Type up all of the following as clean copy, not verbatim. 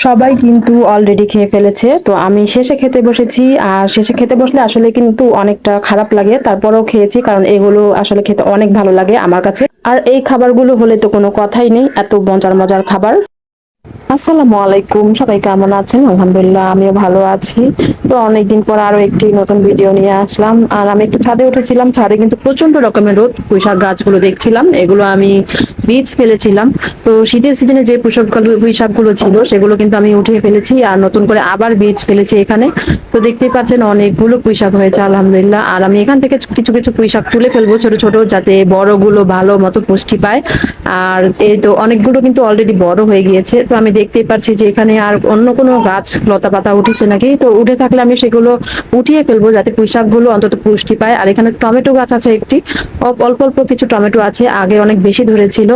সবাই কিন্তু অলরেডি খেয়ে ফেলেছে, তো আমি শেষে খেতে বসেছি। আর শেষে খেতে বসলে আসলে কিন্তু অনেকটা খারাপ লাগে, তারপরেও খেয়েছি কারণ এগুলো আসলে খেতে অনেক ভালো লাগে আমার কাছে। আর এই খাবারগুলো হলে তো কোনো কথাই নেই, এত মজার মজার খাবার। আসসালামু আলাইকুম, সবাই কেমন আছেন? আলহামদুলিল্লাহ আমিও ভালো আছি। তো অনেকদিন পর আরো একটি নতুন ভিডিও নিয়ে আসলাম। আর আমি একটু ছাদে উঠেছিলাম, ছাদে কিন্তু প্রচন্ড রকমের রোদ, পুঁইশাক গাছগুলো দেখছিলাম, এগুলো আমি বীজ ফেলেছিলাম। তো শীতের সিজনে যে পুঁইশাকগুলো ছিল সেগুলো কিন্তু আমি উঠিয়ে ফেলেছি আর নতুন করে আবার বীজ ফেলেছি এখানে। তো দেখতেই পাচ্ছেন অনেকগুলো পুঁইশাক হয়েছে আলহামদুলিল্লাহ। আর আমি এখান থেকে কিছু কিছু পুঁইশাক তুলে ফেলবো ছোট ছোট, যাতে বড়গুলো ভালো মতো পুষ্টি পায়। আর এই তো অনেকগুলো কিন্তু অলরেডি বড় হয়ে গিয়েছে, তো আমি দেখতেই পাচ্ছি যে এখানে আর অন্য কোনো গাছ লতা পাতা উঠেছে নাকি। তো উঠে থাকলে আমি সেগুলো উঠিয়ে ফেলবো যাতে পুঁইশাকগুলো অন্তত পুষ্টি পায়। আর এখানে টমেটো গাছ আছে একটি, অল্প অল্প কিছু টমেটো আছে, আগে অনেক বেশি ধরেছিল।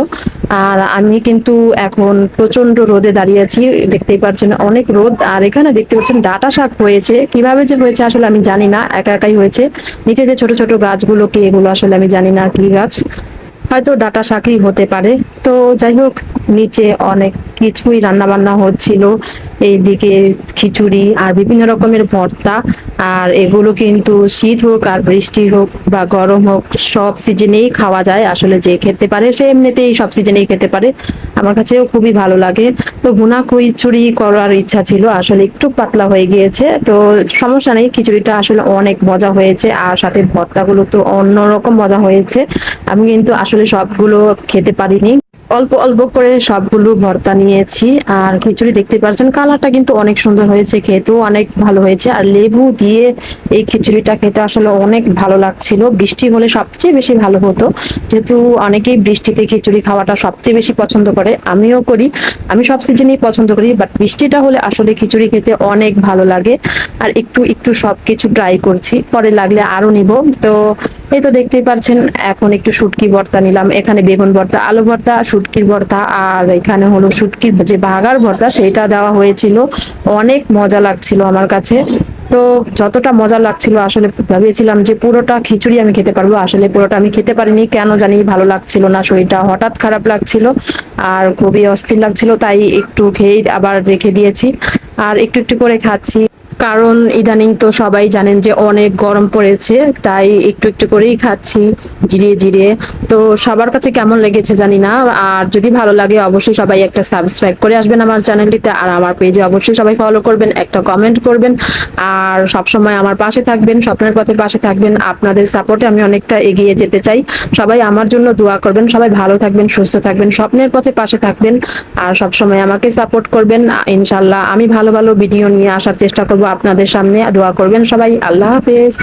আর আমি কিন্তু এখন প্রচন্ড রোদে দাঁড়িয়ে আছি, দেখতেই পাচ্ছেন অনেক রোদ। আর এখানে দেখতে পাচ্ছেন ডাঁটা শাক হয়েছে, কিভাবে যে হয়েছে আসলে আমি জানি না, একা একাই হয়েছে। নিচে যে ছোট ছোট গাছগুলো কি, এগুলো আসলে আমি জানি না কি গাছ, হয়তো ডাটা শাকই হতে পারে। তো যাই হোক, নিচে অনেক কিছুই রান্না বান্না হচ্ছিল, এইদিকে খিচুড়ি আর বিভিন্ন রকমের ভর্তা। আর এগুলো কিন্তু শীত হোক আর বৃষ্টি হোক বা গরম হোক, সব সিজনেই খাওয়া যায় আসলে, যে খেতে পারে সে এমনিতেই সব সিজনেই খেতে পারে। আমার কাছেও খুবই ভালো লাগে। তো ভুনা খিচুড়ি করার ইচ্ছা ছিল, আসলে একটু পাতলা হয়ে গিয়েছে, তো সমস্যা নেই, খিচুড়িটা আসলে অনেক মজা হয়েছে আর সাথে ভর্তাগুলো তো অন্যরকম মজা হয়েছে। আমি কিন্তু আসলে সবগুলো খেতে পারিনি, অল্প অল্প করে সবগুলো ভর্তা নিয়েছি। আর খিচুড়ি দেখতে পাচ্ছেন কালারটা কিন্তু অনেক সুন্দর হয়েছে, খেতেও অনেক ভালো হয়েছে। আর লেবু দিয়ে এই খিচুড়িটা খেতে আসলে অনেক ভালো লাগছিল। বৃষ্টি হলে সবচেয়ে বেশি ভালো হতো, যেহেতু অনেকেই বৃষ্টিতে খিচুড়ি খাওয়াটা সবচেয়ে বেশি পছন্দ করে, আমিও করি। আমি সব সিজনেই পছন্দ করি, বাট বৃষ্টিটা হলে আসলে খিচুড়ি খেতে অনেক ভালো লাগে। আর একটু একটু সবকিছু ট্রাই করছি, পরে লাগলে আরো নিব। তো এই তো দেখতেই পাচ্ছেন এখন একটু শুটকি ভর্তা নিলাম, এখানে বেগুন ভর্তা, আলু ভর্তা, শুটকির ভর্তা, আর এখানে হলো শুটকির যে বাগার ভর্তা সেটা দেওয়া হয়েছিল। অনেক মজা লাগছিল আমার কাছে। তো যতটা মজা লাগছিল আসলে ভেবেছিলাম যে পুরোটা খিচুড়ি আমি খেতে পারবো, আসলে পুরোটা আমি খেতে পারিনি, কেন জানি ভালো লাগছিল না, শরীরটা হঠাৎ খারাপ লাগছিল আর খুবই অস্থির লাগছিল, তাই একটু খেয়ে আবার রেখে দিয়েছি। আর একটু একটু করে খাচ্ছি, কারণ ইদানিং তো সবাই জানেন যে অনেক গরম পড়েছে, তাই একটু একটু করেই খাচ্ছি জিরিয়ে জিরিয়ে। তো সবার কাছে কেমন লেগেছে জানি না। আর যদি ভালো লাগে অবশ্যই সবাই একটা সাবস্ক্রাইব করে আসবেন আমার চ্যানেলটিতে, আর আমার পেজে অবশ্যই সবাই ফলো করবেন, একটা কমেন্ট করবেন। আর সবসময় আমার পাশে থাকবেন, স্বপ্নের পথের পাশে থাকবেন। আপনাদের সাপোর্টে আমি অনেকটা এগিয়ে যেতে চাই। সবাই আমার জন্য দোয়া করবেন, সবাই ভালো থাকবেন, সুস্থ থাকবেন, স্বপ্নের পথে পাশে থাকবেন। আর সবসময় আমাকে সাপোর্ট করবেন। ইনশাল্লাহ আমি ভালো ভালো ভিডিও নিয়ে আসার চেষ্টা করব আপনাদের সামনে। দোয়া করবেন সবাই। আল্লাহ হাফেজ।